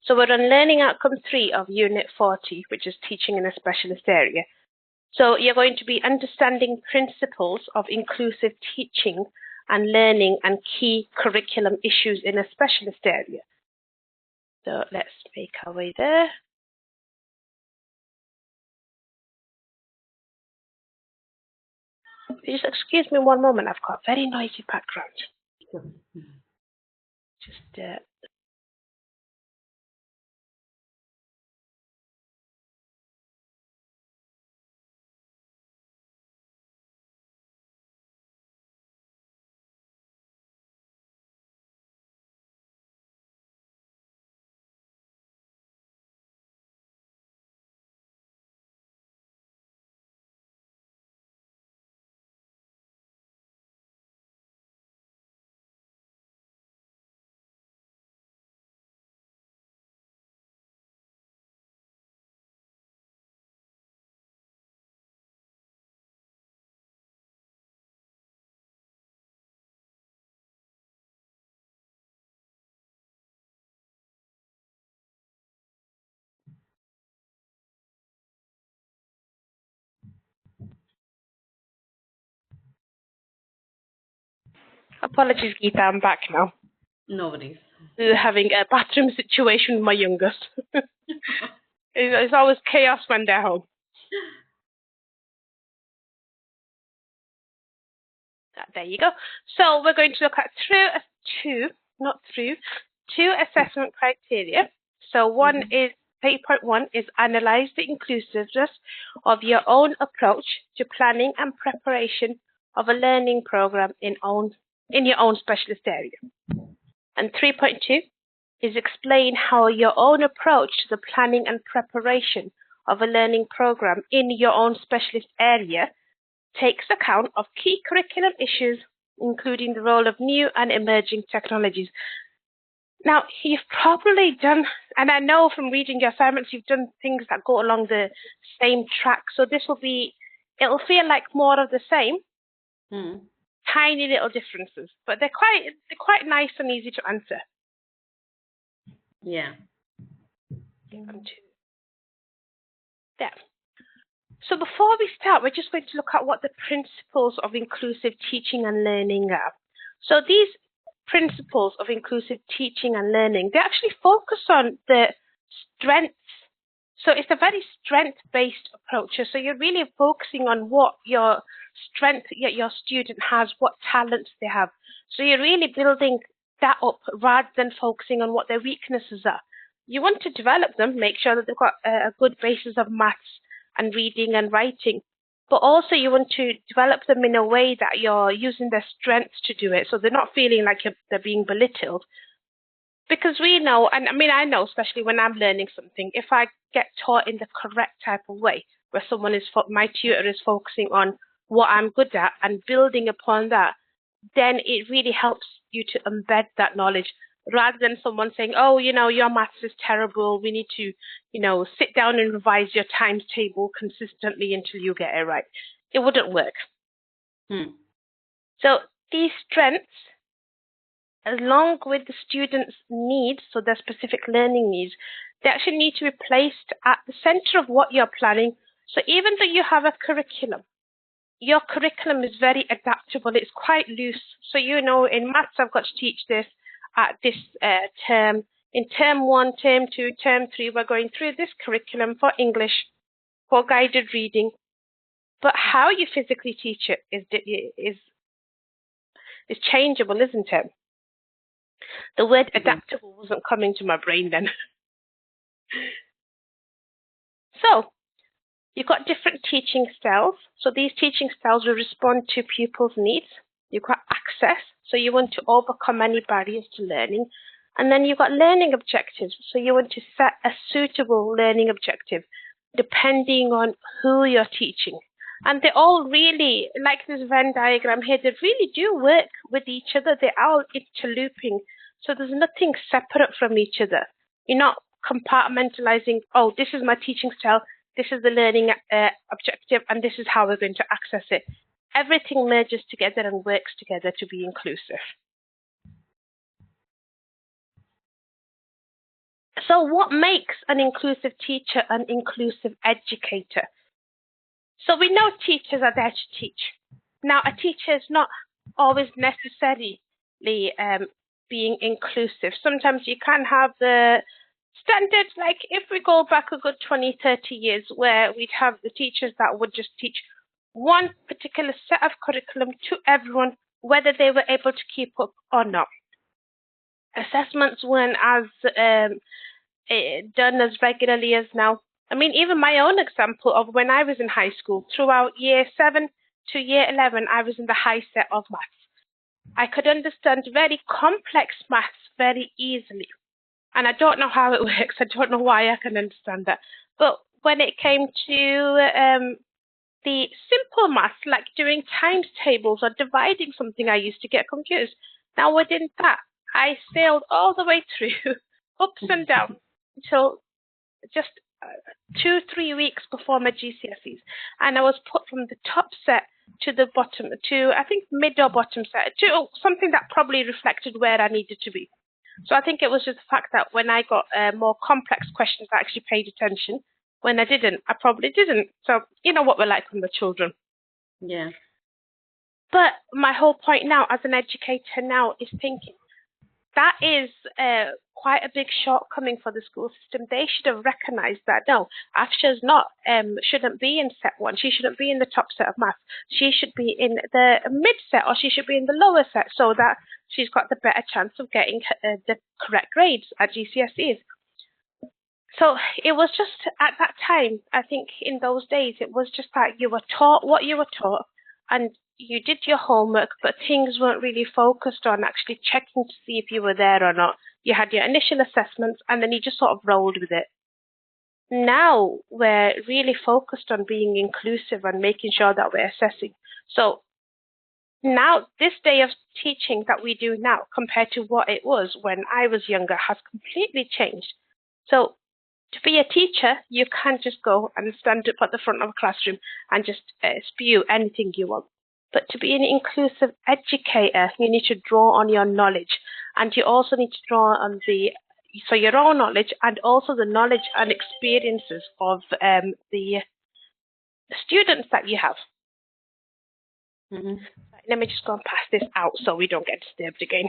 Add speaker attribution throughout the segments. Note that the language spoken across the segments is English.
Speaker 1: So we're on Learning Outcome 3 of Unit 40, which is Teaching in a Specialist Area. So you're going to be understanding principles of inclusive teaching and learning and key curriculum issues in a specialist area. So let's make our way there. Just excuse me one moment, I've got a very noisy background. Just apologies, Geeta, I'm back now.
Speaker 2: No worries.
Speaker 1: We're having a bathroom situation with my youngest. It's always chaos when they're home. There you go. So we're going to look at two assessment criteria. So one is 8.1 is analyze the inclusiveness of your own approach to planning and preparation of a learning program in your own specialist area. And 3.2 is explain how your own approach to the planning and preparation of a learning program in your own specialist area takes account of key curriculum issues, including the role of new and emerging technologies. Now, you've probably done, and I know from reading your assignments, you've done things that go along the same track. So this will be, it'll feel like more of the same, tiny little differences, but they're quite nice and easy to answer.
Speaker 2: Yeah.
Speaker 1: There. So before we start, we're just going to look at what the principles of inclusive teaching and learning are. So these principles of inclusive teaching and learning, they actually focus on the strengths. So it's a very strength-based approach. So you're really focusing on what your strength your student has, what talents they have. So you're really building that up rather than focusing on what their weaknesses are. You want to develop them, make sure that they've got a good basis of maths and reading and writing, but also you want to develop them in a way that you're using their strengths to do it, so they're not feeling like they're being belittled. Because we know, and I mean I know, especially when I'm learning something, if I get taught in the correct type of way, where my tutor is focusing on what I'm good at and building upon that, then it really helps you to embed that knowledge, rather than someone saying, oh, your maths is terrible, we need to, sit down and revise your times table consistently until you get it right. It wouldn't work. So these strengths, along with the students' needs, so their specific learning needs, they actually need to be placed at the center of what you're planning. So even though you have a curriculum, your curriculum is very adaptable. It's quite loose. So, in maths, I've got to teach this at this term. In term 1, term 2, term 3, we're going through this curriculum for English, for guided reading. But how you physically teach it is changeable, isn't it? The word adaptable wasn't coming to my brain then. So, you've got different teaching styles. So these teaching styles will respond to pupils' needs. You've got access, so you want to overcome any barriers to learning. And then you've got learning objectives, so you want to set a suitable learning objective depending on who you're teaching. And they all really, like this Venn diagram here, they really do work with each other. They're all interlooping, so there's nothing separate from each other. You're not compartmentalizing, oh, this is my teaching style, this is the learning objective, and this is how we're going to access it. Everything merges together and works together to be inclusive. So what makes an inclusive teacher an inclusive educator? So we know teachers are there to teach. Now, a teacher is not always necessarily being inclusive. Sometimes you can have the standards, like if we go back a good 20, 30 years, where we'd have the teachers that would just teach one particular set of curriculum to everyone, whether they were able to keep up or not. Assessments weren't as done as regularly as now. I mean, even my own example of when I was in high school, throughout year 7 to year 11, I was in the high set of maths. I could understand very complex maths very easily. And I don't know how it works. I don't know why I can understand that. But when it came to the simple maths, like doing times tables or dividing something, I used to get confused. Now within that, I sailed all the way through, ups and downs, until just 2-3 weeks before my GCSEs. And I was put from the top set to the bottom, to I think mid or bottom set, to something that probably reflected where I needed to be. So I think it was just the fact that when I got more complex questions, I actually paid attention. When I didn't, I probably didn't. So you know what we're like from the children.
Speaker 2: Yeah.
Speaker 1: But my whole point now as an educator now is thinking, that is quite a big shortcoming for the school system. They should have recognised that, no, Afsha's shouldn't be in set 1. She shouldn't be in the top set of maths. She should be in the mid set, or she should be in the lower set, so that she's got the better chance of getting the correct grades at GCSEs. So it was just, at that time, I think in those days, it was just that you were taught what you were taught, and you did your homework, but things weren't really focused on actually checking to see if you were there or not. You had your initial assessments, and then you just sort of rolled with it. Now we're really focused on being inclusive and making sure that we're assessing. So now this day of teaching that we do now compared to what it was when I was younger has completely changed. So to be a teacher, you can't just go and stand up at the front of a classroom and just spew anything you want. But to be an inclusive educator, you need to draw on your knowledge, and you also need to draw on your own knowledge and also the knowledge and experiences of the students that you have.
Speaker 2: Mm-hmm.
Speaker 1: Let me just go and pass this out so we don't get disturbed again.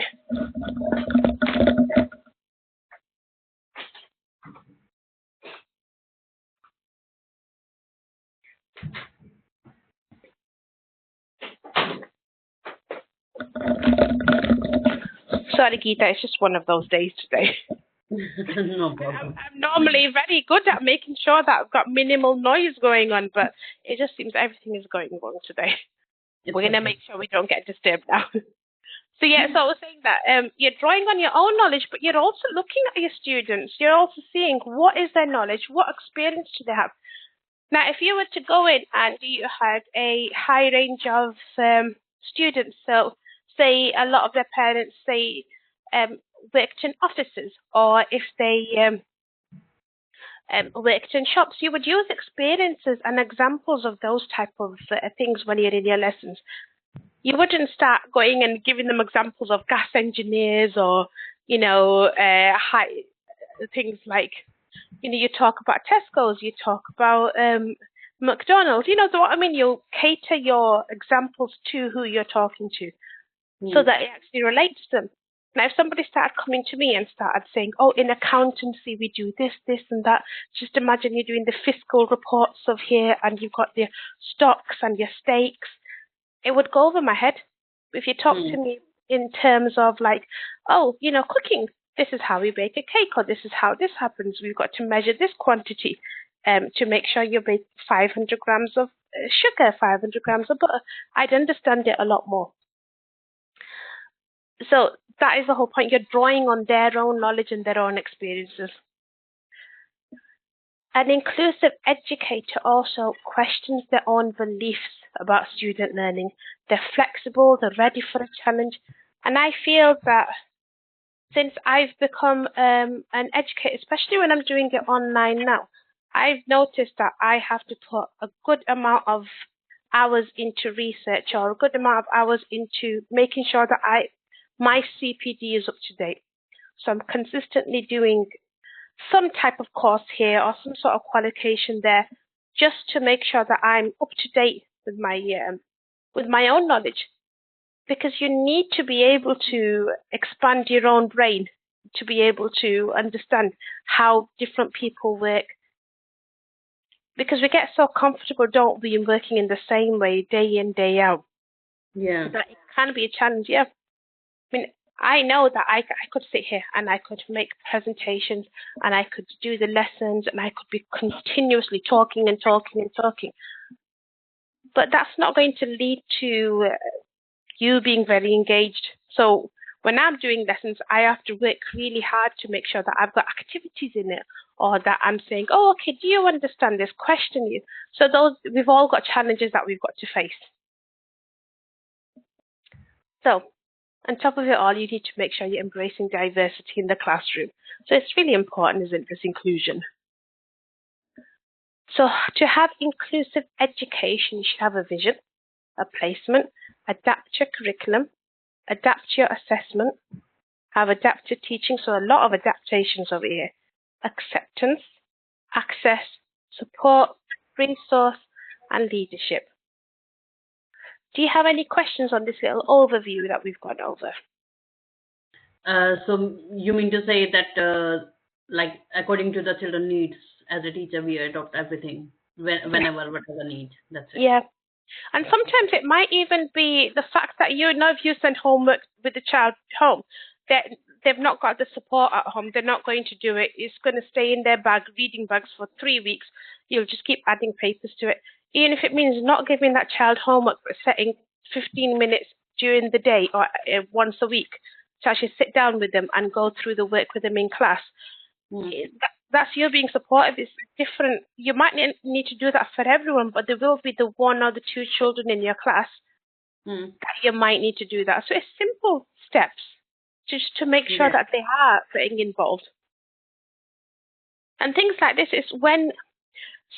Speaker 1: Sorry, Geeta, it's just one of those days today.
Speaker 2: No problem.
Speaker 1: I'm normally very good at making sure that I've got minimal noise going on, but it just seems everything is going wrong today. We're going to make sure we don't get disturbed now. So yeah, so I was saying that you're drawing on your own knowledge, but you're also looking at your students. You're also seeing what is their knowledge, what experience do they have. Now, if you were to go in and you had a high range of students, so say a lot of their parents say worked in offices, or if they worked in shops, you would use experiences and examples of those type of things when you're in your lessons. You wouldn't start going and giving them examples of gas engineers or, high things like, you talk about Tesco's, you talk about McDonald's, so what I mean, you cater your examples to who you're talking to so that it actually relates to them. Now, if somebody started coming to me and started saying, oh, in accountancy, we do this, this, and that, just imagine you're doing the fiscal reports of here and you've got the stocks and your stakes, it would go over my head. If you talk to me in terms of like, oh, cooking, this is how we bake a cake, or this is how this happens. We've got to measure this quantity to make sure you bake 500 grams of sugar, 500 grams of butter. I'd understand it a lot more. So that is the whole point. You're drawing on their own knowledge and their own experiences. An inclusive educator also questions their own beliefs about student learning. They're flexible, they're ready for a challenge. And I feel that since I've become an educator, especially when I'm doing it online now, I've noticed that I have to put a good amount of hours into research, or a good amount of hours into making sure that my CPD is up to date. So I'm consistently doing some type of course here or some sort of qualification there, just to make sure that I'm up to date with my own knowledge. Because you need to be able to expand your own brain to be able to understand how different people work. Because we get so comfortable, don't we, in working in the same way day in, day out.
Speaker 2: Yeah.
Speaker 1: That it can be a challenge, yeah. I mean, I know that I could sit here and I could make presentations and I could do the lessons and I could be continuously talking and talking and talking. But that's not going to lead to you being very engaged. So when I'm doing lessons, I have to work really hard to make sure that I've got activities in it, or that I'm saying, oh, okay, do you understand this? Question you. So we've all got challenges that we've got to face. So on top of it all, you need to make sure you're embracing diversity in the classroom. So it's really important, isn't it, this inclusion. So to have inclusive education, you should have a vision, a placement, adapt your curriculum, adapt your assessment, have adaptive teaching, so a lot of adaptations over here, acceptance, access, support, resource, and leadership. Do you have any questions on this little overview that we've gone over?
Speaker 2: So you mean to say that, like, according to the children needs, as a teacher, we adopt everything whenever, whatever need. That's it.
Speaker 1: Yeah. And sometimes it might even be the fact that if you send homework with the child home, that they've not got the support at home, they're not going to do it. It's going to stay in their bag, reading bags for 3 weeks. You'll just keep adding papers to it. Even if it means not giving that child homework, but setting 15 minutes during the day or once a week to actually sit down with them and go through the work with them in class. That's you being supportive. It's different. You might need to do that for everyone, but there will be the 1 or the 2 children in your class that you might need to do that. So it's simple steps just to make sure that they are getting involved. And things like this is when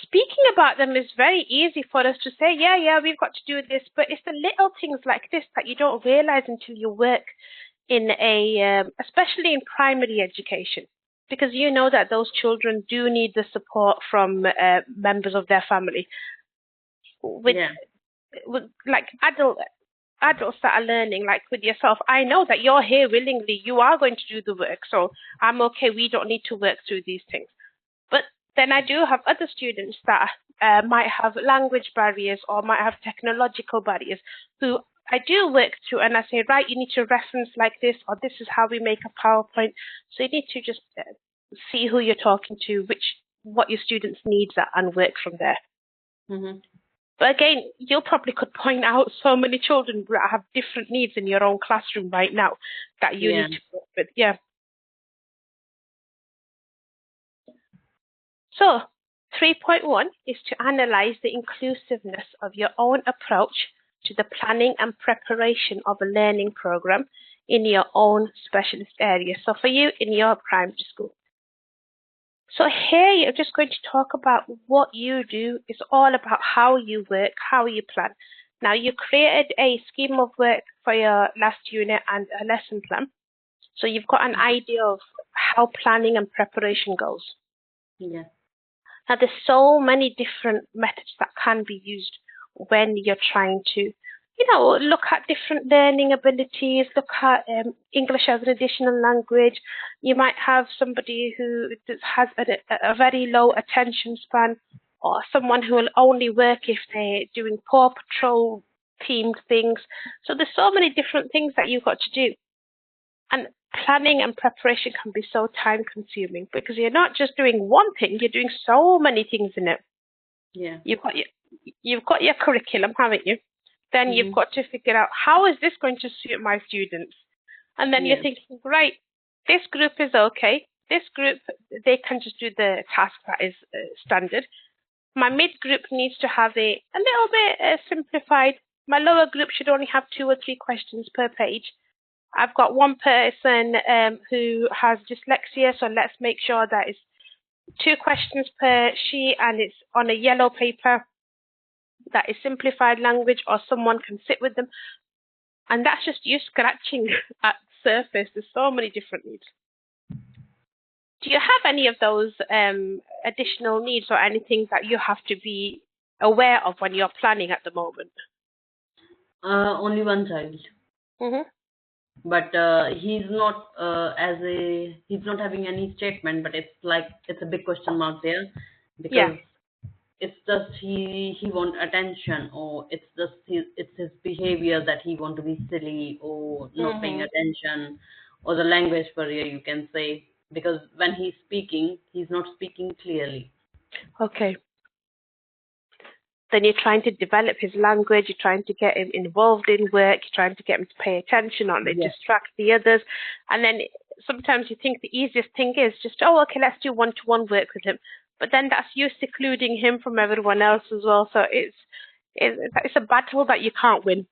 Speaker 1: speaking about them is very easy for us to say, yeah, we've got to do this, but it's the little things like this that you don't realize until you work in especially in primary education. Because you know that those children do need the support from members of their family. With like adults that are learning, like with yourself, I know that you're here willingly. You are going to do the work, so I'm okay. We don't need to work through these things. But then I do have other students that might have language barriers or might have technological barriers who I do work through, and I say, right, you need to reference like this, or this is how we make a PowerPoint. So you need to just see who you're talking to, what your students' needs are, and work from there. But again, you probably could point out so many children that have different needs in your own classroom right now that you need to work with. Yeah. So 3.1 is to analyze the inclusiveness of your own approach to the planning and preparation of a learning program in your own specialist area. So for you, in your primary school. So here you're just going to talk about what you do. It's all about how you work, how you plan. Now you created a scheme of work for your last unit and a lesson plan. So you've got an idea of how planning and preparation goes.
Speaker 2: Yeah.
Speaker 1: Now there's so many different methods that can be used when you're trying to, look at different learning abilities, look at English as an additional language. You might have somebody who has a very low attention span, or someone who will only work if they're doing Paw Patrol themed things. So there's so many different things that you've got to do. And planning and preparation can be so time consuming because you're not just doing one thing, you're doing so many things in it.
Speaker 2: Yeah.
Speaker 1: You've got your curriculum, haven't you? Then you've got to figure out, how is this going to suit my students? And then you're thinking, right, this group is okay. This group, they can just do the task that is standard. My mid group needs to have a little bit simplified. My lower group should only have 2 or 3 questions per page. I've got one person who has dyslexia, so let's make sure that it's 2 questions per sheet and it's on a yellow paper. That is simplified language, or someone can sit with them. And that's just you scratching at the surface. There's so many different needs. Do you have any of those additional needs or anything that you have to be aware of when you're planning at the moment?
Speaker 2: Only one child.
Speaker 1: Mm-hmm.
Speaker 2: But he's not he's not having any statement, but it's a big question mark there,
Speaker 1: Yeah.
Speaker 2: because it's just he want attention, or it's his behavior that he want to be silly or not paying
Speaker 1: Mm-hmm.
Speaker 2: attention, or the language barrier, you can say, because when he's speaking, he's not speaking clearly.
Speaker 1: Okay. Then you're trying to develop his language, you're trying to get him involved in work, you're trying to get him to pay attention or they
Speaker 2: Yes.
Speaker 1: distract the others. And then sometimes you think the easiest thing is just, oh, okay, let's do one-to-one work with him. But then that's you secluding him from everyone else as well. So it's a battle that you can't win.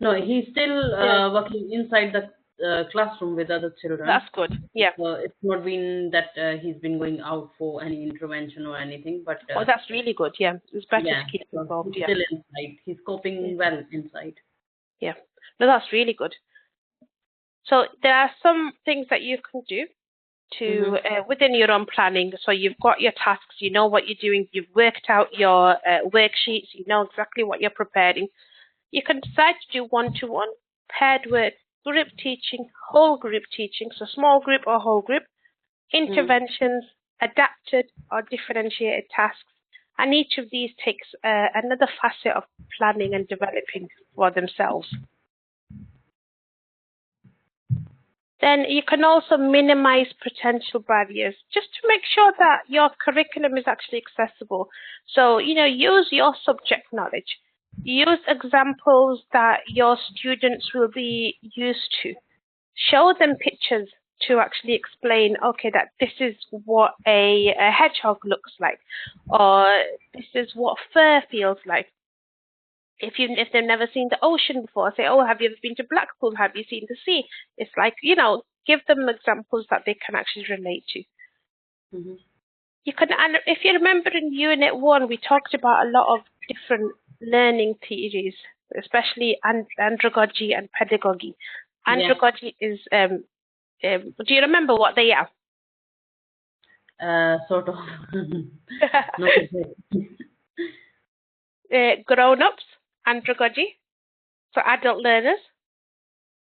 Speaker 2: No, he's still
Speaker 1: Yeah.
Speaker 2: working inside the classroom with other children.
Speaker 1: That's good. Yeah.
Speaker 2: It's not been that he's been going out for any intervention or anything, but
Speaker 1: Oh, that's really good. Yeah. It's better to
Speaker 2: yeah,
Speaker 1: keep
Speaker 2: so
Speaker 1: involved.
Speaker 2: he's
Speaker 1: Yeah.
Speaker 2: still inside. He's
Speaker 1: Yeah.
Speaker 2: coping well inside.
Speaker 1: Yeah. No, that's really good. So there are some things that you can do to
Speaker 2: Mm-hmm.
Speaker 1: within your own planning. So you've got your tasks, you know what you're doing, you've worked out your worksheets, you know exactly what you're preparing. You can decide to do one-to-one, paired work, group teaching, whole group teaching, so small group or whole group,
Speaker 2: Mm.
Speaker 1: interventions, adapted or differentiated tasks. And each of these takes another facet of planning and developing for themselves. Then you can also minimize potential barriers just to make sure that your curriculum is actually accessible. So, use your subject knowledge. Use examples that your students will be used to. Show them pictures to actually explain, okay, that this is what a hedgehog looks like, or this is what fur feels like. If they've never seen the ocean before, say, oh, have you ever been to Blackpool? Have you seen the sea? It's like, give them examples that they can actually relate to.
Speaker 2: Mm-hmm.
Speaker 1: You can, and if you remember in Unit 1, we talked about a lot of different learning theories, especially andragogy and pedagogy.
Speaker 2: Yeah.
Speaker 1: Andragogy is, do you remember what they are?
Speaker 2: Sort of. Not exactly.
Speaker 1: Grown-ups, andragogy, so adult learners.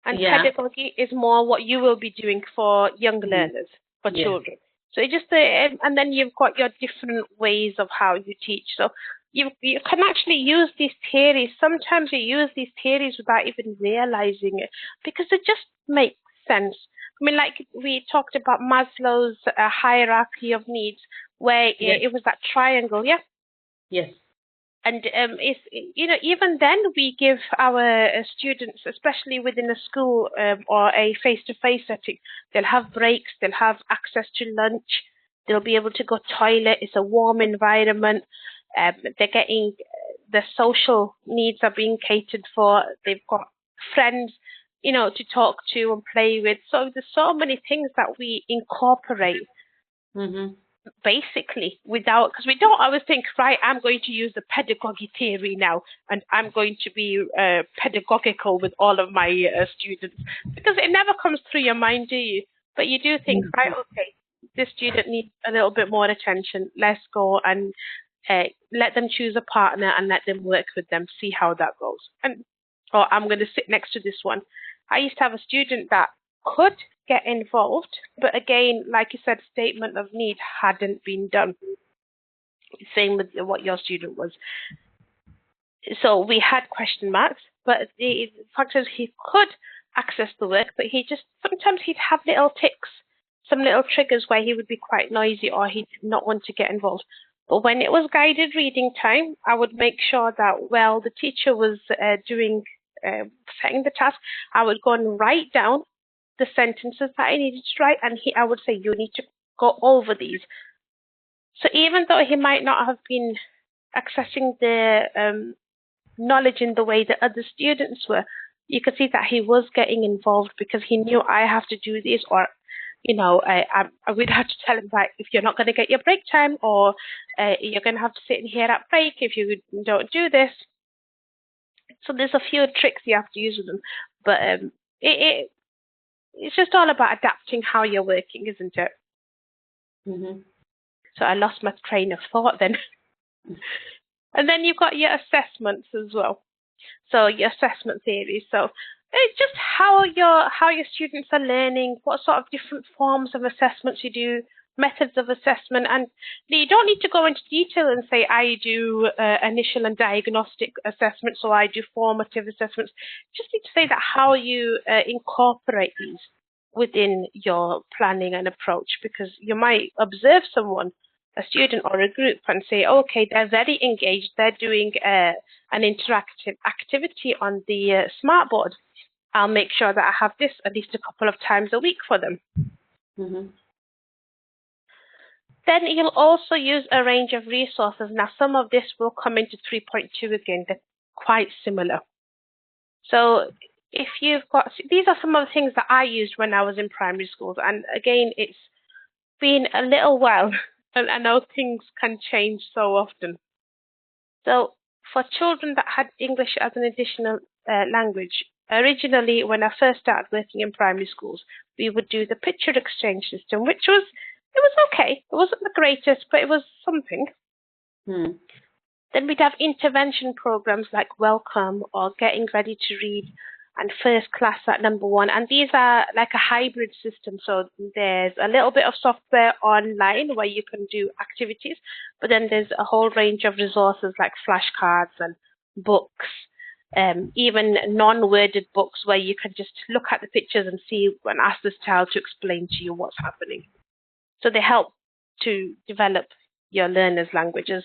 Speaker 1: And
Speaker 2: Yeah.
Speaker 1: pedagogy is more what you will be doing for young
Speaker 2: Mm.
Speaker 1: learners, for
Speaker 2: Yes.
Speaker 1: children. So it just and then you've got your different ways of how you teach. So you can actually use these theories. Sometimes you use these theories without even realizing it because it just makes sense. I mean, like we talked about Maslow's hierarchy of needs, where
Speaker 2: Yes.
Speaker 1: it was that triangle, yeah.
Speaker 2: Yes.
Speaker 1: And it's even then we give our students, especially within a school or a face-to-face setting, they'll have breaks, they'll have access to lunch, they'll be able to go toilet. It's a warm environment. They're getting the social needs are being catered for. They've got friends, to talk to and play with. So there's so many things that we incorporate
Speaker 2: Mm-hmm.
Speaker 1: basically without, because we don't always think, right, I'm going to use the pedagogy theory now and I'm going to be pedagogical with all of my students, because it never comes through your mind, do you? But you do think, right, okay, this student needs a little bit more attention, let's go and let them choose a partner and let them work with them, see how that goes. And or I'm going to sit next to this one. I used to have a student that could get involved, but again, like you said, statement of need hadn't been done. Same with what your student was. So we had question marks, but the fact is he could access the work, but he just sometimes he'd have little ticks, some little triggers where he would be quite noisy or he'd not want to get involved. But when it was guided reading time, I would make sure that while the teacher was doing setting the task, I would go and write down the sentences that I needed to write, and I would say, you need to go over these. So even though he might not have been accessing the knowledge in the way that other students were, you could see that he was getting involved because he knew I have to do this, or I would have to tell him that if you're not going to get your break time, or you're going to have to sit in here at break if you don't do this. So there's a few tricks you have to use with them, but it's just all about adapting how you're working, isn't it?
Speaker 2: Mm-hmm.
Speaker 1: So I lost my train of thought then. And then you've got your assessments as well. So your assessment theory. So it's just how your students are learning, what sort of different forms of assessments you do, methods of assessment, and you don't need to go into detail and say I do initial and diagnostic assessments, or I do formative assessments. Just need to say that how you incorporate these within your planning and approach, because you might observe someone, a student or a group, and say, okay, they're very engaged, they're doing an interactive activity on the smartboard. I'll make sure that I have this at least a couple of times a week for them.
Speaker 2: Mm-hmm.
Speaker 1: Then you'll also use a range of resources. Now, some of this will come into 3.2 again. They're quite similar. So if you've got, these are some of the things that I used when I was in primary schools. And again, it's been a little while, and I know things can change so often. So for children that had English as an additional language, originally when I first started working in primary schools, we would do the picture exchange system, which was, it was okay. It wasn't the greatest, but it was something. Then we'd have intervention programs like Welcome or Getting Ready to Read and First Class at number 1. And these are like a hybrid system. So there's a little bit of software online where you can do activities, but then there's a whole range of resources like flashcards and books, even non-worded books where you can just look at the pictures and see and ask this child to explain to you what's happening. So they help to develop your learners' languages.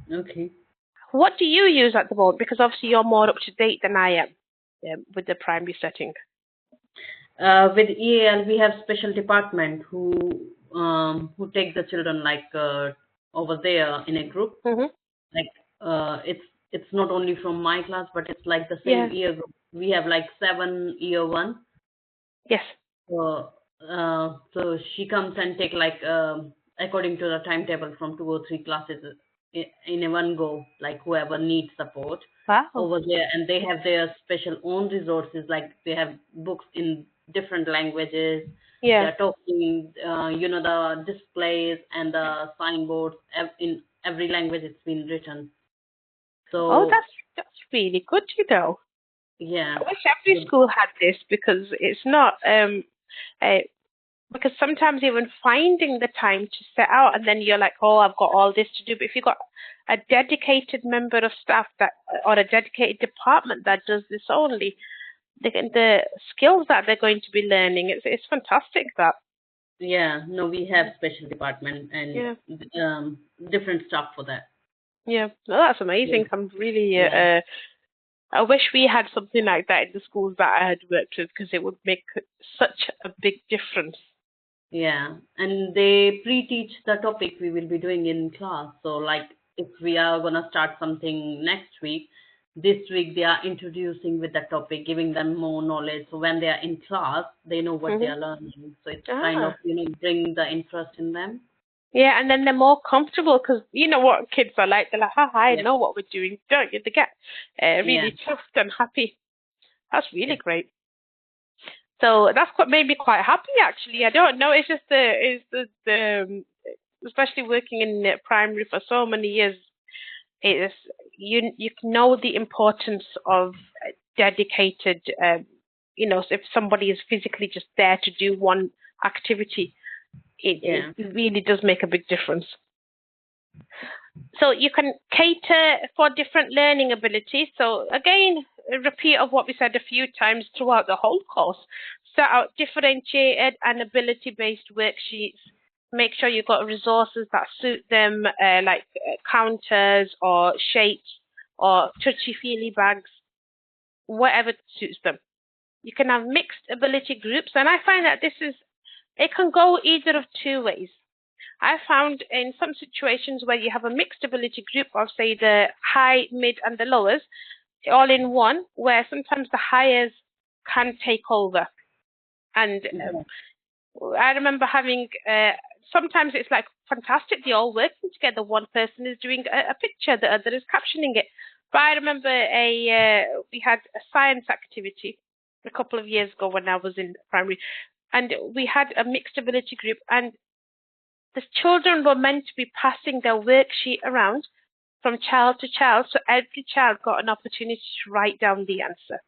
Speaker 2: Okay.
Speaker 1: What do you use at the moment? Because obviously you're more up to date than I am with the primary setting.
Speaker 2: With EAL, we have special department who take the children like over there in a group.
Speaker 1: Mm-hmm.
Speaker 2: Like it's not only from my class, but it's like the same year group. We have like 7 year 1.
Speaker 1: Yes.
Speaker 2: So she comes and take like according to the timetable from 2 or 3 classes in a one go, like whoever needs support over there, and they have their special own resources, like they have books in different languages. They're talking, the displays and the signboards in every language it's been written. So
Speaker 1: that's really good,
Speaker 2: Yeah.
Speaker 1: I wish every school had this, because it's not because sometimes even finding the time to set out, and then you're like, oh, I've got all this to do. But if you've got a dedicated member of staff that, or a dedicated department that does this only, the skills that they're going to be learning, it's fantastic. That.
Speaker 2: Yeah. No, we have special department and different staff for that.
Speaker 1: Yeah. No, that's amazing. Yeah. I'm really. I wish we had something like that in the schools that I had worked with, because it would make such a big difference.
Speaker 2: Yeah, and they pre-teach the topic we will be doing in class. So like if we are going to start something next week, this week they are introducing with the topic, giving them more knowledge. So when they are in class, they know what they are learning. So it's kind of, bring the interest in them. Yeah,
Speaker 1: and then they're more comfortable, because you know what kids are like. They're like, I know what we're doing, don't you? They get really chuffed and happy. That's really great. So that's what made me quite happy, actually. I don't know. It's just the especially working in primary for so many years. It's you know the importance of dedicated. If somebody is physically just there to do one activity, it really does make a big difference. So you can cater for different learning abilities. So again, a repeat of what we said a few times throughout the whole course. Set out differentiated and ability-based worksheets. Make sure you've got resources that suit them, like counters or shapes or touchy-feely bags, whatever suits them. You can have mixed ability groups, and I find that it can go either of 2 ways. I found in some situations where you have a mixed ability group of, say, the high, mid, and the lowers, all in one, where sometimes the highers can take over. And I remember having, sometimes it's like fantastic, they're all working together. One person is doing a picture, the other is captioning it. But I remember we had a science activity a couple of years ago when I was in primary, and we had a mixed ability group, and the children were meant to be passing their worksheet around from child to child, so every child got an opportunity to write down the answer.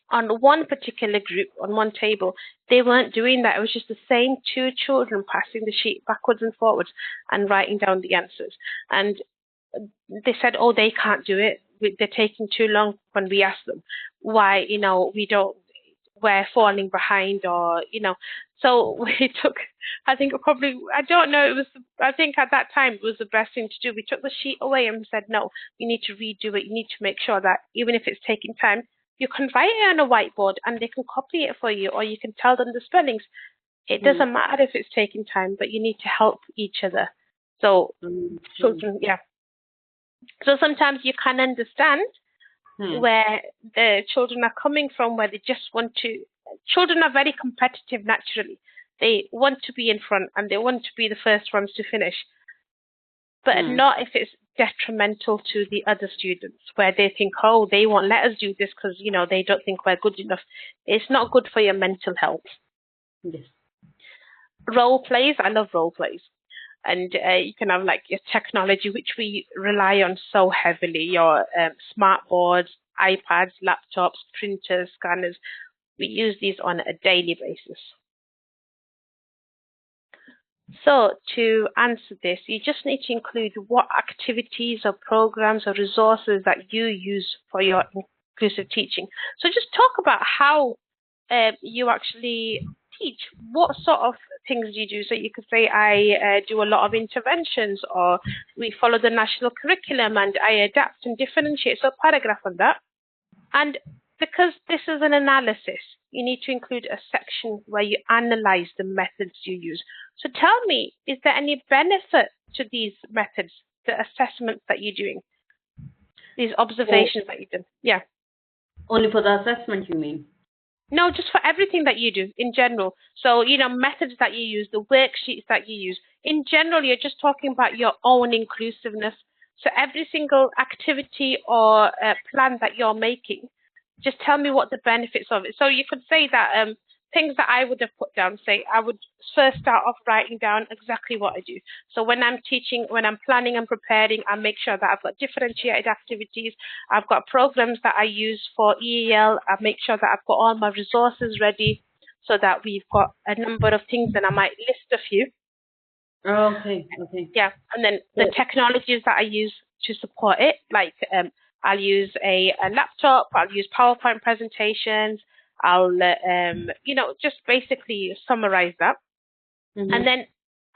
Speaker 1: On one particular group, on one table, they weren't doing that. It was just the same 2 children passing the sheet backwards and forwards and writing down the answers. And they said, oh, they can't do it. They're taking too long when we ask them why, we're falling behind, or, so we took, I think I think at that time it was the best thing to do. We took the sheet away and said, no, you need to redo it. You need to make sure that even if it's taking time, you can write it on a whiteboard and they can copy it for you, or you can tell them the spellings. It doesn't matter if it's taking time, but you need to help each other. So children, So sometimes you can understand where the children are coming from, where they just want to. Children are very competitive naturally. They want to be in front and they want to be the first ones to finish, but not if it's detrimental to the other students, where they think, oh, they won't let us do this because, they don't think we're good enough. It's not good for your mental health.
Speaker 2: Yes.
Speaker 1: Role plays. I love role plays. And you can have like your technology, which we rely on so heavily, your smart boards, iPads, laptops, printers, scanners. We use these on a daily basis. So to answer this, you just need to include what activities or programs or resources that you use for your inclusive teaching. So just talk about how you actually teach. What sort of things do you do? So you could say, I do a lot of interventions, or we follow the national curriculum and I adapt and differentiate. So paragraph on that. And because this is an analysis, you need to include a section where you analyze the methods you use. So tell me, is there any benefit to these methods, the assessments that you're doing, these observations that you do? Yeah.
Speaker 2: Only for the assessment, you mean?
Speaker 1: No, just for everything that you do in general. So, methods that you use, the worksheets that you use. In general, you're just talking about your own inclusiveness. So every single activity or plan that you're making, just tell me what the benefits of it. So you could say that things that I would have put down, say I would first start off writing down exactly what I do. So when I'm teaching, when I'm planning and preparing, I make sure that I've got differentiated activities. I've got programs that I use for EEL. I make sure that I've got all my resources ready so that we've got a number of things, and I might list a few.
Speaker 2: Okay.
Speaker 1: Yeah, and then the technologies that I use to support it, like I'll use a laptop, I'll use PowerPoint presentations, I'll, just basically summarize that. And then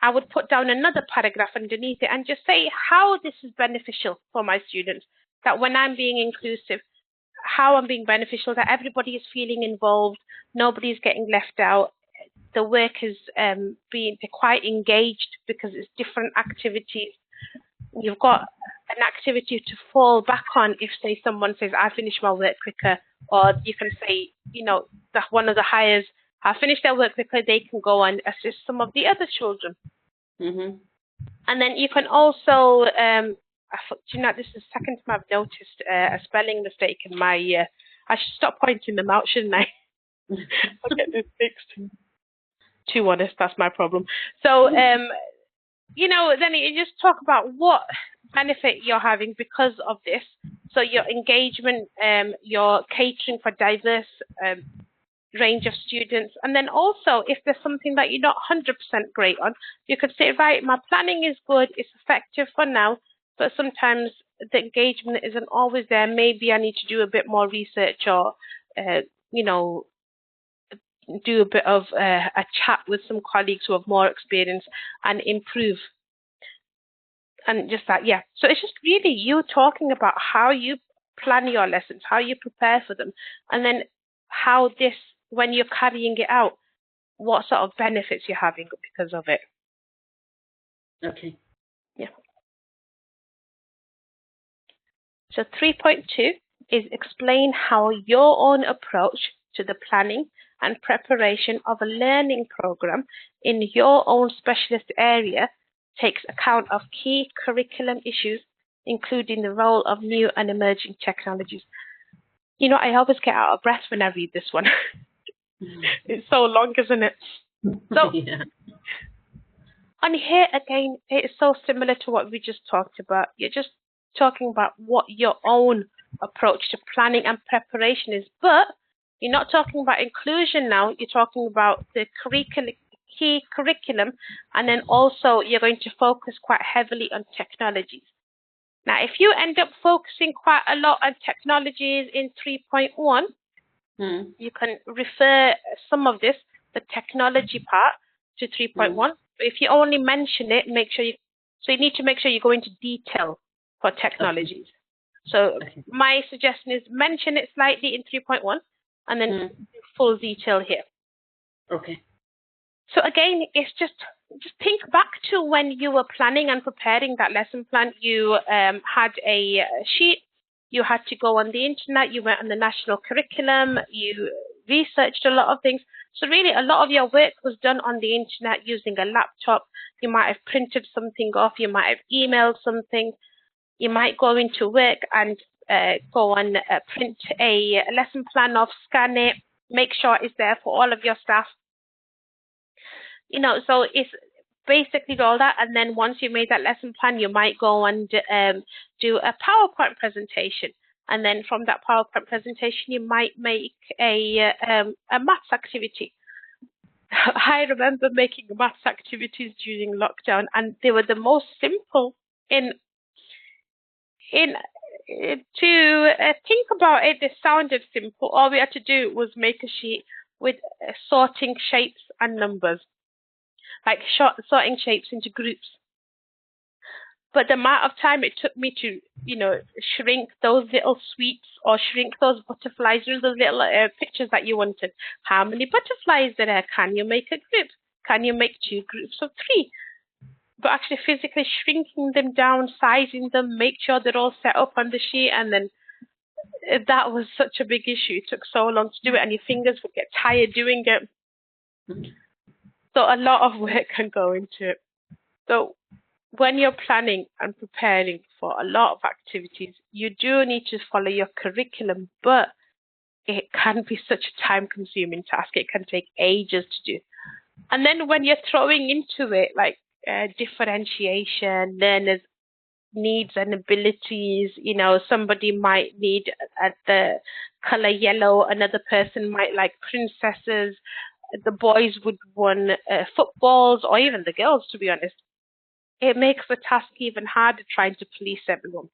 Speaker 1: I would put down another paragraph underneath it and just say how this is beneficial for my students, that when I'm being inclusive, how I'm being beneficial, that everybody is feeling involved, nobody's getting left out. The work is being quite engaged because it's different activities. You've got an activity to fall back on if, say, someone says, I finished my work quicker, or you can say, that one of the hires have finished their work quicker, they can go and assist some of the other children. And then you can also, this is the second time I've noticed a spelling mistake in my, I should stop pointing them out, shouldn't I? I'll get this fixed. Too honest, that's my problem. So, then you just talk about what benefit you're having because of this. So your engagement, your catering for diverse range of students. And then also, if there's something that you're not 100% great on, you could say, right, my planning is good, it's effective for now, but sometimes the engagement isn't always there. Maybe I need to do a bit more research, or, do a bit of a chat with some colleagues who have more experience and improve. And just that, yeah. So it's just really you talking about how you plan your lessons, how you prepare for them, and then how this, when you're carrying it out, what sort of benefits you're having because of it.
Speaker 2: Okay.
Speaker 1: Yeah. So 3.2 is explain how your own approach to the planning and preparation of a learning program in your own specialist area takes account of key curriculum issues, including the role of new and emerging technologies. I always get out of breath when I read this one. It's so long, isn't it? So, And here again, it's so similar to what we just talked about. You're just talking about what your own approach to planning and preparation is, but you're not talking about inclusion now. You're talking about the key curriculum, and then also you're going to focus quite heavily on technologies. Now, if you end up focusing quite a lot on technologies in 3.1, you can refer some of this, the technology part, to 3.1. If you only mention it, you need to make sure you go into detail for technologies. So my suggestion is mention it slightly in 3.1 and then full detail here.
Speaker 2: Okay.
Speaker 1: So again, it's just think back to when you were planning and preparing that lesson plan. You had a sheet. You had to go on the internet. You went on the national curriculum. You researched a lot of things. So really, a lot of your work was done on the internet using a laptop. You might have printed something off. You might have emailed something. You might go into work and go on print a lesson plan off, scan it, make sure it's there for all of your staff. So it's basically all that. And then once you made that lesson plan, you might go and do a PowerPoint presentation. And then from that PowerPoint presentation, you might make a maths activity. I remember making maths activities during lockdown, and they were the most simple. To think about it, they sounded simple. All we had to do was make a sheet with sorting shapes and numbers, like sorting shapes into groups. But the amount of time it took me to, shrink those little sweeps or shrink those butterflies, those little pictures that you wanted. How many butterflies are there? Can you make a group? Can you make 2 groups of 3? But actually physically shrinking them down, sizing them, make sure they're all set up on the sheet, and then that was such a big issue. It took so long to do it, and your fingers would get tired doing it. So a lot of work can go into it. So when you're planning and preparing for a lot of activities, you do need to follow your curriculum, but it can be such a time-consuming task. It can take ages to do. And then when you're throwing into it, like differentiation, learners' needs and abilities, somebody might need the color yellow, another person might like princesses, the boys would want footballs, or even the girls, to be honest. It makes the task even harder trying to police everyone.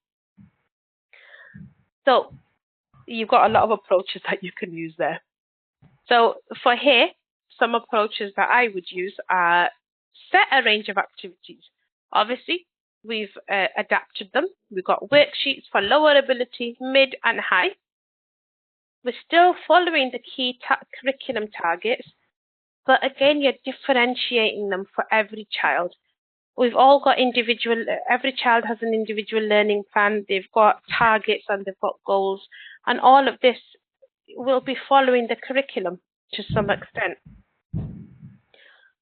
Speaker 1: So you've got a lot of approaches that you can use there. So for here, some approaches that I would use are set a range of activities. Obviously, we've adapted them. We've got worksheets for lower ability, mid and high. We're still following the key curriculum targets, but again, you're differentiating them for every child. We've all got every child has an individual learning plan. They've got targets and they've got goals. And all of this will be following the curriculum to some extent.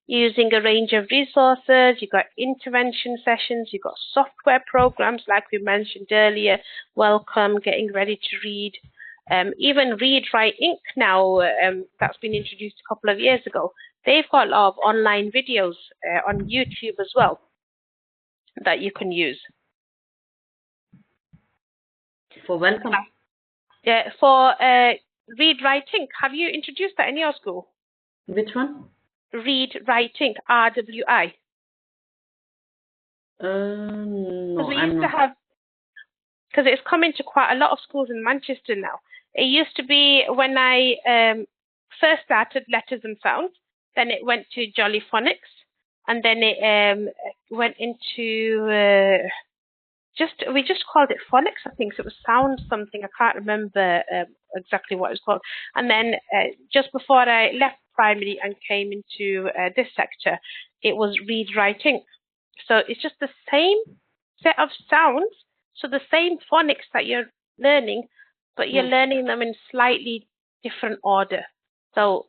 Speaker 1: Using a range of resources, you've got intervention sessions, you've got software programs like we mentioned earlier, Welcome, Getting Ready to Read. Even Read, Write, Ink now, that's been introduced a couple of years ago. They've got a lot of online videos on YouTube as well that you can use.
Speaker 2: For Welcome?
Speaker 1: Yeah, for Read, Write, Ink. Have you introduced that in your school?
Speaker 2: Which one?
Speaker 1: Read, Write, Ink, RWI.
Speaker 2: No, I'm not.
Speaker 1: Because it's coming to quite a lot of schools in Manchester now. It used to be when I first started Letters and Sounds, then it went to Jolly Phonics, and then it went into we just called it Phonics, I think. So it was Sound something. I can't remember exactly what it was called. And then just before I left primary and came into this sector, it was Read, Write, Ink. So it's just the same set of sounds, so the same phonics that you're learning, but you're learning them in slightly different order. So,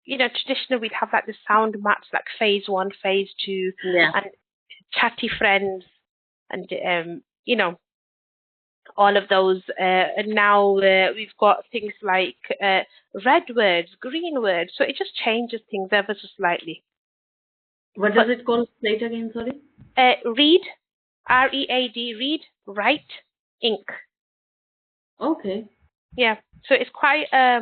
Speaker 1: traditionally we'd have like the sound maps, like phase 1, phase 2, and chatty friends, and all of those. And now we've got things like red words, green words. So it just changes things ever so slightly.
Speaker 2: What does it call? Say it again, sorry.
Speaker 1: Read, R-E-A-D, read, write, ink.
Speaker 2: Okay.
Speaker 1: Yeah, so it's quite a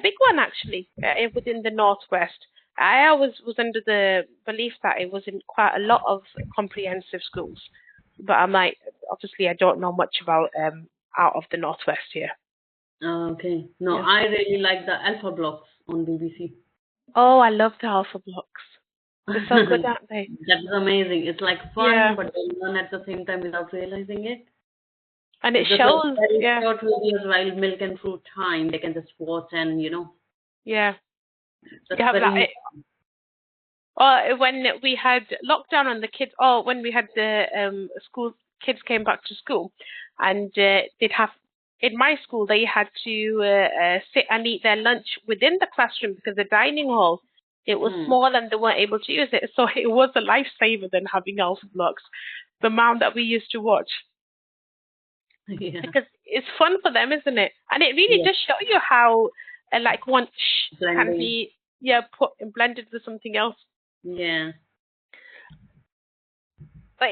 Speaker 1: big one actually within the Northwest. I always was under the belief that it was in quite a lot of comprehensive schools, but obviously I don't know much about out of the Northwest here.
Speaker 2: Okay. No,
Speaker 1: Yeah.
Speaker 2: I really like the alpha blocks on BBC.
Speaker 1: Oh, I love the alpha blocks. They're so good, aren't they?
Speaker 2: That's amazing. It's like
Speaker 1: Yeah.
Speaker 2: fun, but they learn at the same time without realizing it.
Speaker 1: And it
Speaker 2: It's just like
Speaker 1: shows,
Speaker 2: very
Speaker 1: yeah,
Speaker 2: short videos while milk and fruit time. They can just watch and
Speaker 1: yeah.
Speaker 2: that's
Speaker 1: You have that.
Speaker 2: very.
Speaker 1: Or when we had lockdown on the kids, or when we had the school kids came back to school, and they'd have in my school they had to sit and eat their lunch within the classroom because the dining hall it was small and they weren't able to use it. So it was a lifesaver than having alpha blocks. The amount that we used to watch.
Speaker 2: Yeah.
Speaker 1: Because it's fun for them, isn't it? And it really
Speaker 2: Yeah.
Speaker 1: does show you how like one can
Speaker 2: Blending.
Speaker 1: be put and blended with something else.
Speaker 2: Yeah.
Speaker 1: But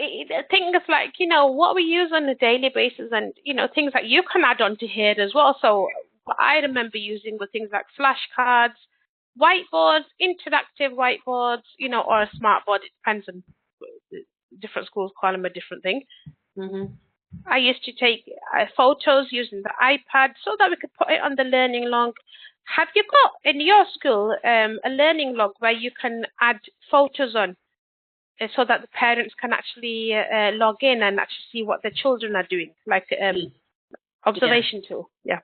Speaker 1: things like, what we use on a daily basis and, things that you can add on to here as well. So what I remember using were things like flashcards, whiteboards, interactive whiteboards, or a smart board. It depends on different schools call them a different thing.
Speaker 2: Mm-hmm.
Speaker 1: I used to take photos using the iPad so that we could put it on the learning log. Have you got in your school a learning log where you can add photos on? So that the parents can actually log in and actually see what their children are doing, like observation tool. Yeah.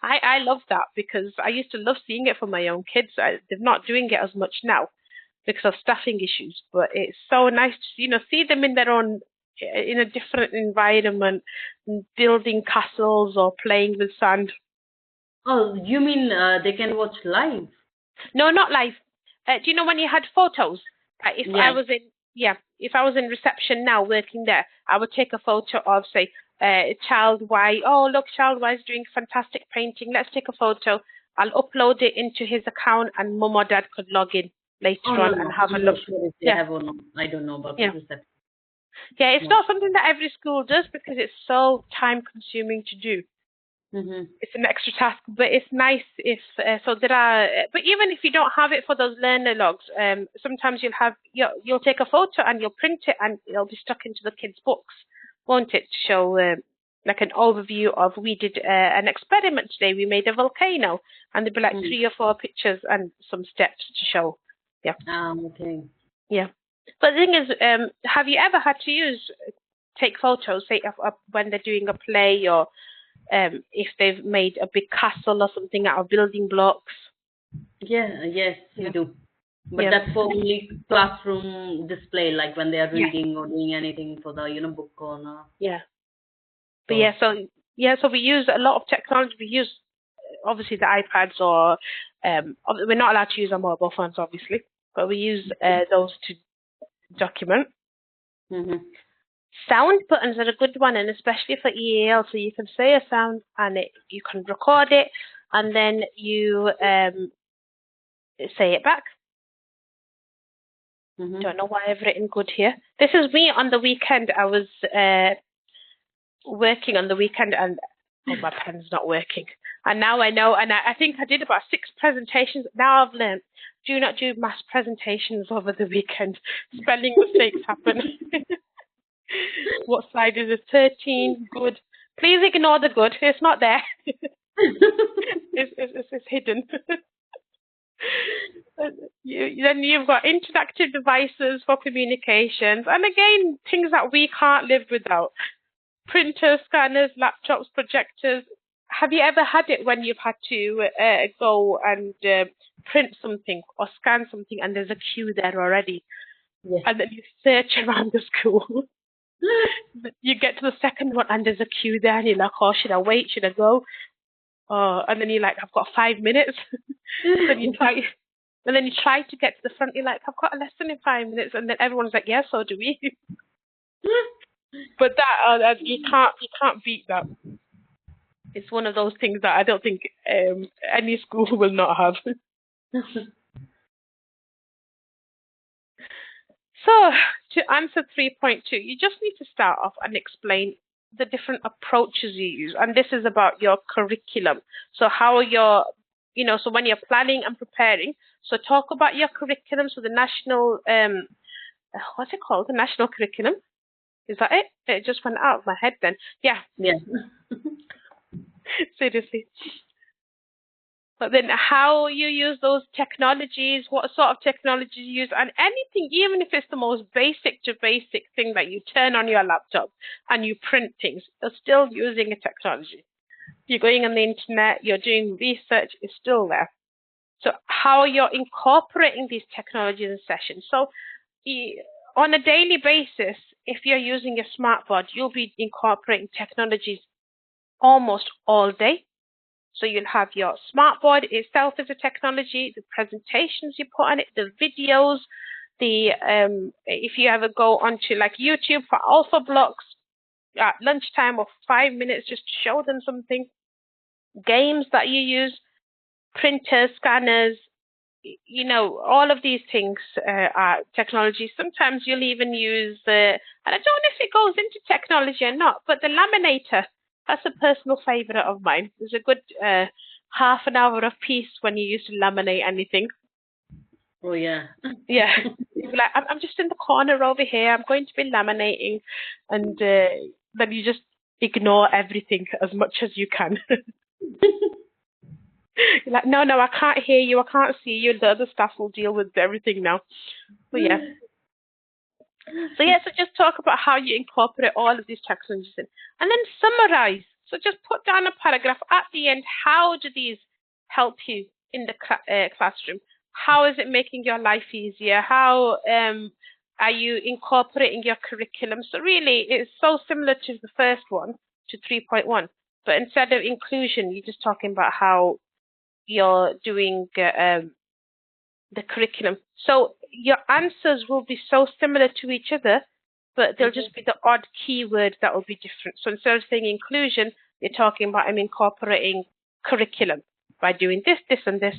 Speaker 1: I love that because I used to love seeing it for my own kids. They're not doing it as much now because of staffing issues, but it's so nice to see them in their own, in a different environment, building castles or playing with sand.
Speaker 2: Oh, you mean they can watch live?
Speaker 1: No, not live. Do you know when you had photos? If
Speaker 2: Yeah.
Speaker 1: if I was in reception now working there, I would take a photo of, say, child Y. Oh, look, child Y is doing fantastic painting. Let's take a photo. I'll upload it into his account, and mum or dad could log in later on and have a
Speaker 2: I'm
Speaker 1: look.
Speaker 2: not sure if they have or not. I don't know about reception.
Speaker 1: Yeah, it's not something that every school does because it's so time consuming to do.
Speaker 2: Mm-hmm.
Speaker 1: It's an extra task, but it's nice if so there are. But even if you don't have it for those learner logs, sometimes you'll take a photo and you'll print it and it'll be stuck into the kids' books, won't it? To show like an overview of we did an experiment today. We made a volcano, and there'll be like 3 or 4 pictures and some steps to show. Yeah.
Speaker 2: Okay.
Speaker 1: Yeah. But the thing is, have you ever had to take photos, say, of when they're doing a play or if they've made a big castle or something out of building blocks?
Speaker 2: Yes, we do. But that's for only classroom display, like when they are reading or doing anything for the book corner.
Speaker 1: Yeah. But so we use a lot of technology. We use obviously the iPads or we're not allowed to use our mobile phones, obviously, but we use those to document.
Speaker 2: Mm-hmm.
Speaker 1: Sound buttons are a good one, and especially for EAL, so you can say a sound and you can record it, and then you say it back.
Speaker 2: Mm-hmm.
Speaker 1: Don't know why I've written good here. This is me on the weekend. I was working on the weekend, and my pen's not working. And now I know, and I think I did about 6 presentations. Now I've learned, do not do mass presentations over the weekend. Spelling mistakes happen. What slide is it? 13. Good. Please ignore the good. It's not there. It's hidden. Then you've got interactive devices for communications. And again, things that we can't live without. Printers, scanners, laptops, projectors. Have you ever had it when you've had to go and print something or scan something and there's a queue there already?
Speaker 2: Yes.
Speaker 1: And then you search around the school. You get to the second one and there's a queue there and you're like, oh, should I wait? Should I go? And then you're like, I've got 5 minutes. then you try to get to the front. You're like, I've got a lesson in 5 minutes. And then everyone's like, yeah, so do we. But that you can't beat that. It's one of those things that I don't think any school will not have. So to answer 3.2, you just need to start off and explain the different approaches you use. And this is about your curriculum. So how you're, so when you're planning and preparing, so talk about your curriculum. So the national, what's it called? The national curriculum. Is that it? It just went out of my head then. Yeah.
Speaker 2: Yeah.
Speaker 1: Seriously. But then how you use those technologies, what sort of technology you use, and anything, even if it's the most basic to basic thing that you turn on your laptop and you print things, you're still using a technology. You're going on the internet, you're doing research, it's still there. So how you're incorporating these technologies in sessions. So on a daily basis, if you're using a smartboard, you'll be incorporating technologies almost all day. So you'll have your smartboard itself as a technology, the presentations you put on it, the videos, if you ever go onto like YouTube for alpha blocks at lunchtime or 5 minutes just to show them something, games that you use, printers, scanners, all of these things are technology. Sometimes you'll even use, and I don't know if it goes into technology or not, but the laminator. That's a personal favourite of mine. There's a good half an hour of peace when you used to laminate anything.
Speaker 2: Oh, yeah.
Speaker 1: Yeah. You'd be like, I'm just in the corner over here. I'm going to be laminating. And then you just ignore everything as much as you can. You're like, no, I can't hear you. I can't see you. The other staff will deal with everything now. But yeah. So just talk about how you incorporate all of these technologies in. And then summarize. So just put down a paragraph at the end. How do these help you in the classroom? How is it making your life easier? How are you incorporating your curriculum? So really, it's so similar to the first one, to 3.1. But instead of inclusion, you're just talking about how you're doing the curriculum. So your answers will be so similar to each other, but they'll just be the odd keywords that will be different. So instead of saying inclusion, you're talking about I'm incorporating curriculum by doing this, this, and this.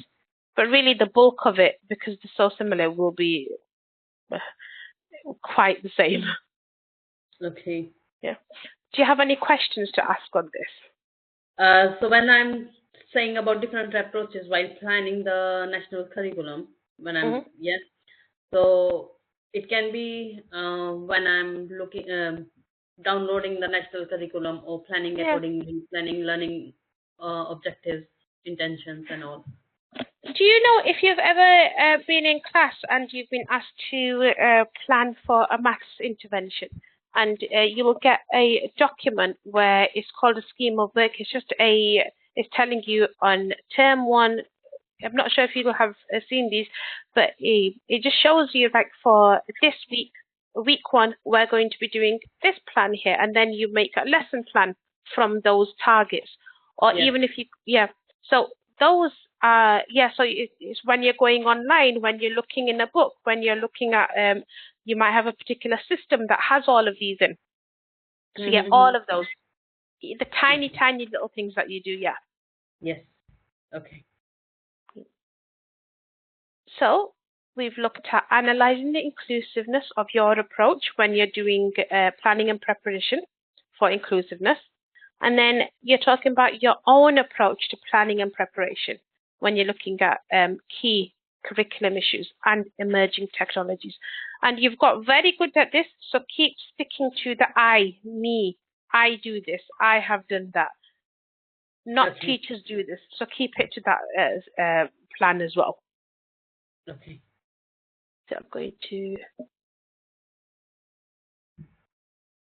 Speaker 1: But really the bulk of it, because they're so similar, will be quite the same.
Speaker 2: Okay.
Speaker 1: Yeah. Do you have any questions to ask on this?
Speaker 2: So when I'm saying about different approaches while planning the national curriculum, when I'm so it can be when I'm looking downloading the national curriculum or planning accordingly, planning learning objectives, intentions, and all.
Speaker 1: Do you know if you've ever been in class and you've been asked to plan for a maths intervention, and you will get a document where it's called a scheme of work? It's telling you on term 1. I'm not sure if you have seen these, but it just shows you like for this week 1, we're going to be doing this plan here, and then you make a lesson plan from those targets. Or even if so those are, so it's when you're going online, when you're looking in a book, when you're looking at, you might have a particular system that has all of these in. So all of those, the tiny little things that you do,
Speaker 2: Yes. Okay.
Speaker 1: So we've looked at analysing the inclusiveness of your approach when you're doing planning and preparation for inclusiveness. And then you're talking about your own approach to planning and preparation when you're looking at key curriculum issues and emerging technologies. And you've got very good at this, so keep sticking to the I, me, I do this, I have done that. Not teachers do this, so keep it to that plan as well.
Speaker 2: Okay.
Speaker 1: So I'm going to